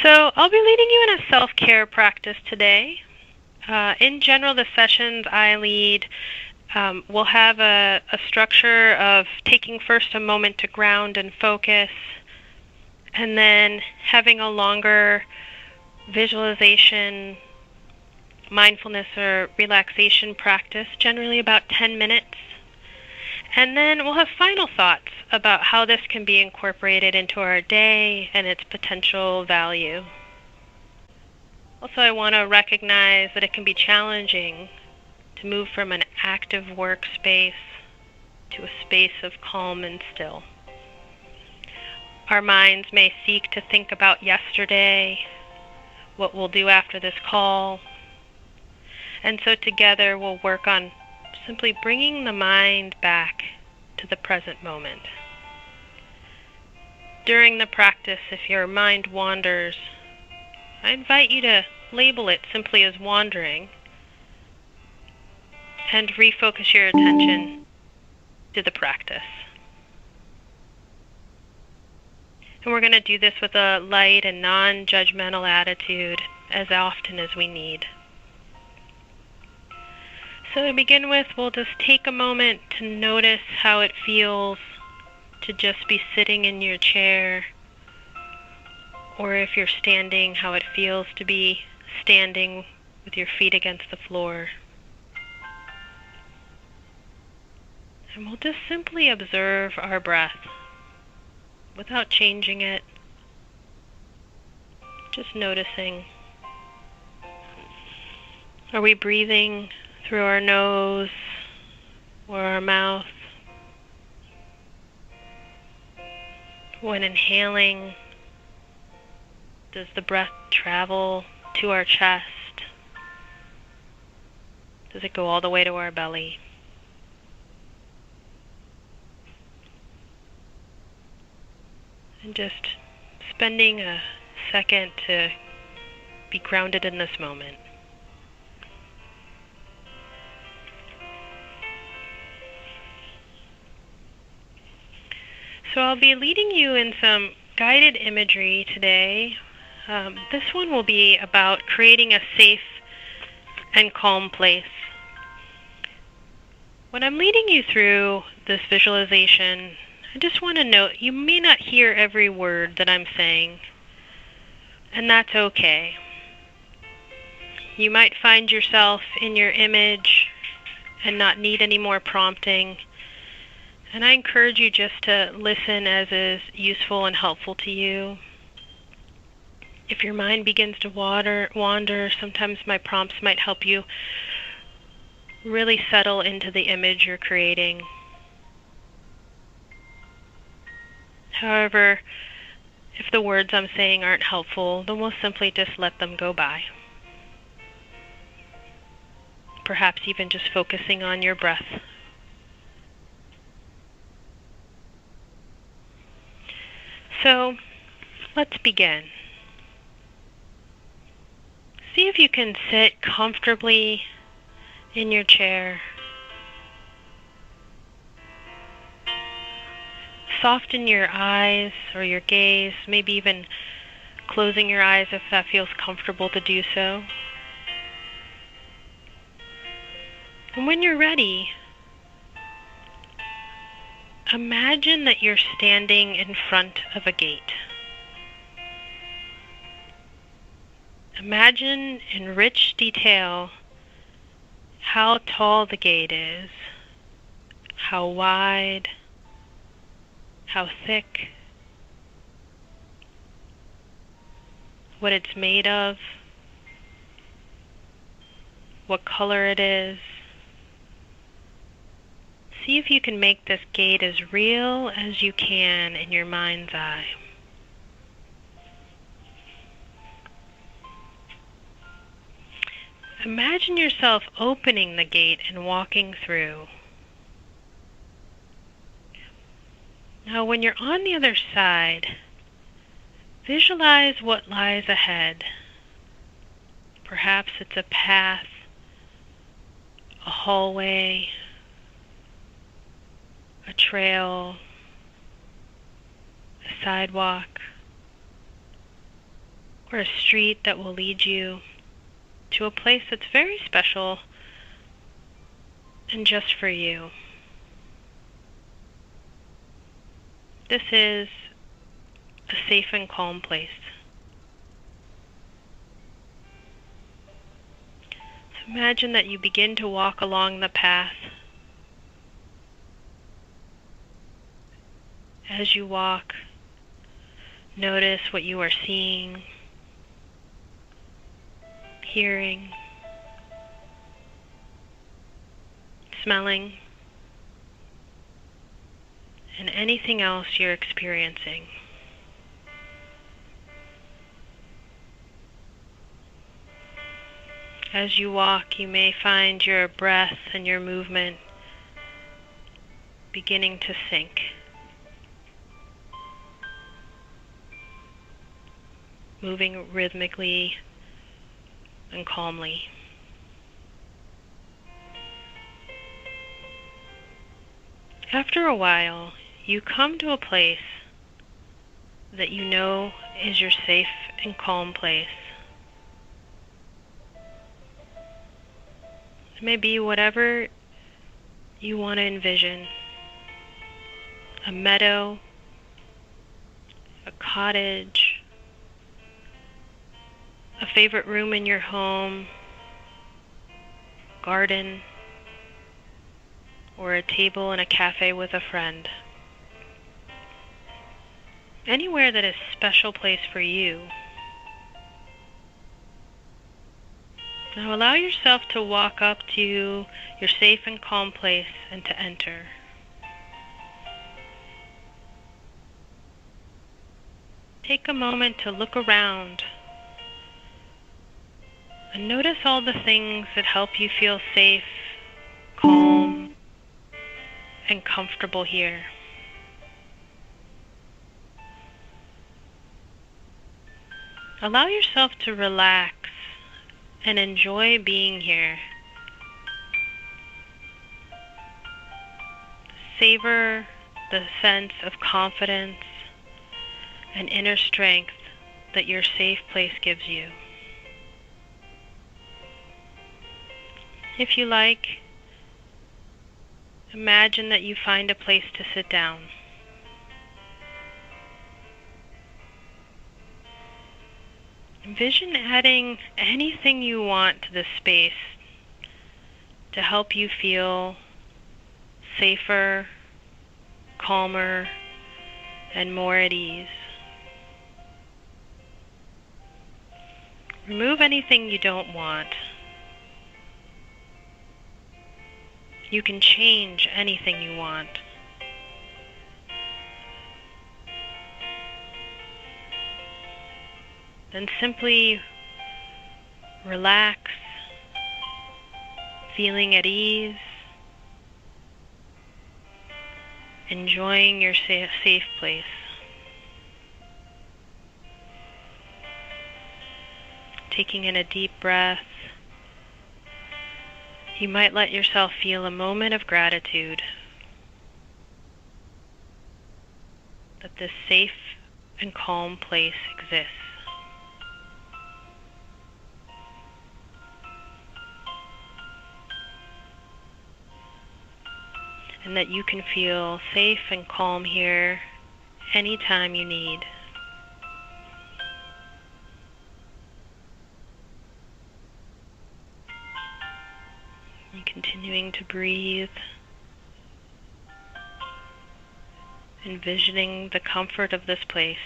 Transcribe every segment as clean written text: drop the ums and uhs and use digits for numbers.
So I'll be leading you in a self-care practice today. In general, the sessions I lead will have a structure of taking first a moment to ground and focus, and then having a longer visualization, mindfulness, or relaxation practice, generally about 10 minutes. And then we'll have final thoughts about how this can be incorporated into our day and its potential value. Also, I want to recognize that it can be challenging to move from an active workspace to a space of calm and still. Our minds may seek to think about yesterday, what we'll do after this call, and so together we'll work on simply bringing the mind back to the present moment. During the practice, if your mind wanders, I invite you to label it simply as wandering and refocus your attention to the practice. And we're going to do this with a light and non-judgmental attitude as often as we need. So to begin with, we'll just take a moment to notice how it feels to just be sitting in your chair, or if you're standing, how it feels to be standing with your feet against the floor. And we'll just simply observe our breath without changing it, just noticing. Are we breathing through our nose or our mouth? When inhaling, does the breath travel to our chest? Does it go all the way to our belly? And just spending a second to be grounded in this moment. So I'll be leading you in some guided imagery today. This one will be about creating a safe and calm place. When I'm leading you through this visualization, I just want to note you may not hear every word that I'm saying, and that's okay. You might find yourself in your image and not need any more prompting. And I encourage you just to listen as is useful and helpful to you. If your mind begins to wander, sometimes my prompts might help you really settle into the image you're creating. However, if the words I'm saying aren't helpful, then we'll simply just let them go by. Perhaps even just focusing on your breath. So, let's begin. See if you can sit comfortably in your chair. Soften your eyes or your gaze, maybe even closing your eyes if that feels comfortable to do so. And when you're ready, imagine that you're standing in front of a gate. Imagine in rich detail how tall the gate is, how wide, how thick, what it's made of, what color it is. See if you can make this gate as real as you can in your mind's eye. Imagine yourself opening the gate and walking through. Now, when you're on the other side, visualize what lies ahead. Perhaps it's a path, a hallway, a trail, a sidewalk. or a street that will lead you to a place that's very special and just for you. This is a safe and calm place. So imagine that you begin to walk along the path. As you walk, notice what you are seeing, hearing, smelling, and anything else you're experiencing. As you walk, you may find your breath and your movement beginning to sync. Moving rhythmically and calmly. After a while, you come to a place that you know is your safe and calm place. It may be whatever you want to envision. A meadow, a cottage, a favorite room in your home, garden, or a table in a cafe with a friend. Anywhere that is a special place for you. Now allow yourself to walk up to your safe and calm place and to enter. Take a moment to look around and notice all the things that help you feel safe, calm, and comfortable here. Allow yourself to relax and enjoy being here. Savor the sense of confidence and inner strength that your safe place gives you. If you like, imagine that you find a place to sit down. Envision adding anything you want to this space to help you feel safer, calmer, and more at ease. Remove anything you don't want. You can change anything you want. Then simply relax, feeling at ease, enjoying your safe place. Taking in a deep breath, you might let yourself feel a moment of gratitude that this safe and calm place exists. And that you can feel safe and calm here anytime you need. And continuing to breathe, envisioning the comfort of this place.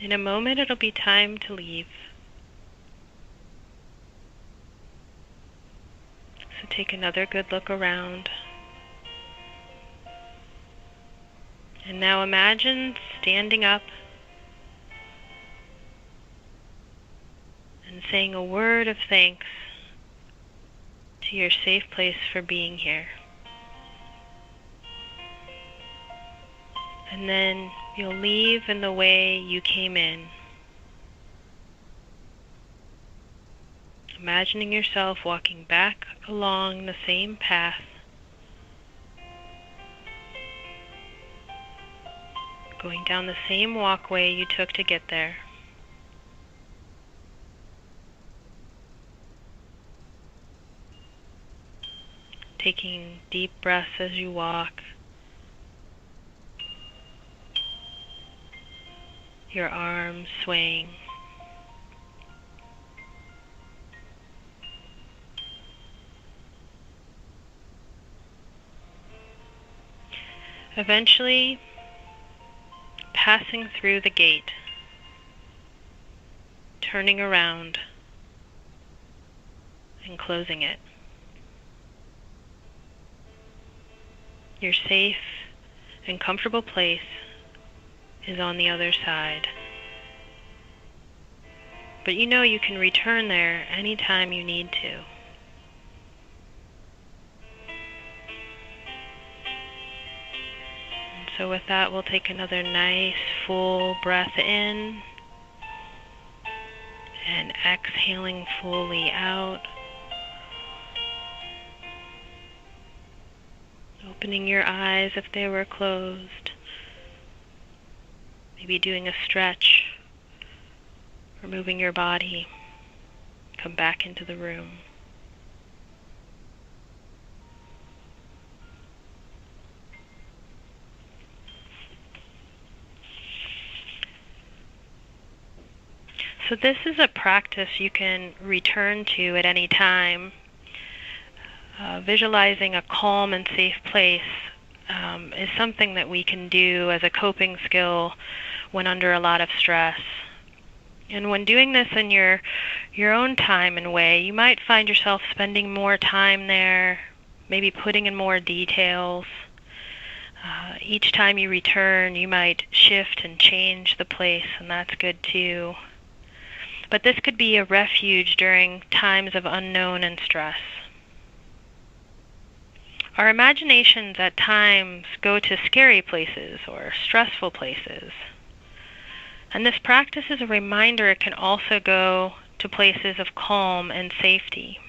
In a moment, it'll be time to leave. So take another good look around. And now imagine standing up and saying a word of thanks to your safe place for being here. And then you'll leave in the way you came in. Imagining yourself walking back along the same path, going down the same walkway you took to get there. Taking deep breaths as you walk. Your arms swaying. Eventually, passing through the gate, turning around, and closing it. Your safe and comfortable place is on the other side. But you know you can return there anytime you need to. So with that, we'll take another nice full breath in and exhaling fully out. Opening your eyes if they were closed. Maybe doing a stretch or moving your body. Come back into the room. So this is a practice you can return to at any time. Visualizing a calm and safe place is something that we can do as a coping skill when under a lot of stress. And when doing this in your own time and way, you might find yourself spending more time there, maybe putting in more details. Each time you return, you might shift and change the place, and that's good too. But this could be a refuge during times of unknown and stress. Our imaginations at times go to scary places or stressful places. And this practice is a reminder it can also go to places of calm and safety.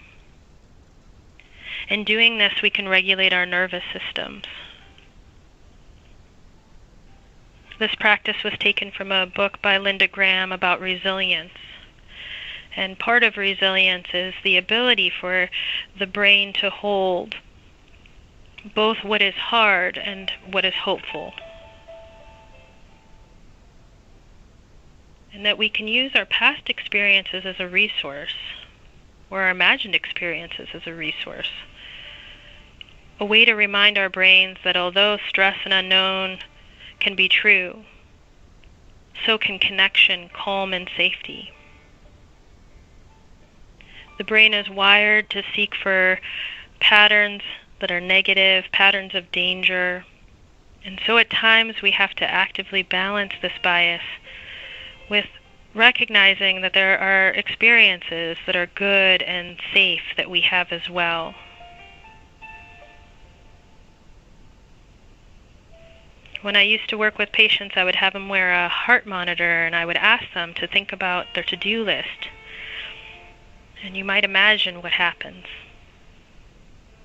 In doing this, we can regulate our nervous systems. This practice was taken from a book by Linda Graham about resilience. And part of resilience is the ability for the brain to hold both what is hard and what is hopeful. And that we can use our past experiences as a resource, or our imagined experiences as a resource. A way to remind our brains that although stress and unknown can be true, so can connection, calm, and safety. The brain is wired to seek for patterns that are negative, patterns of danger. And so at times we have to actively balance this bias with recognizing that there are experiences that are good and safe that we have as well. When I used to work with patients, I would have them wear a heart monitor, and I would ask them to think about their to-do list. And you might imagine what happens.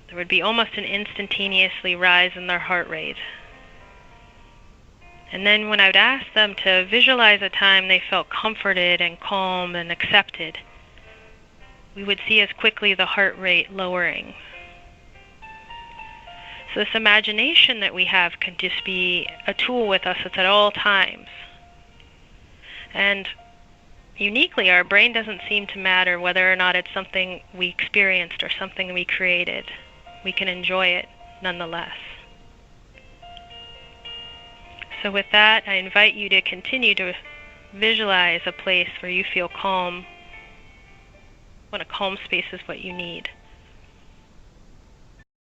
There would be almost an instantaneously rise in their heart rate. And then when I would ask them to visualize a time they felt comforted and calm and accepted, we would see as quickly the heart rate lowering. So this imagination that we have can just be a tool with us at all times. And uniquely, our brain doesn't seem to matter whether or not it's something we experienced or something we created. We can enjoy it nonetheless. So with that, I invite you to continue to visualize a place where you feel calm, when a calm space is what you need.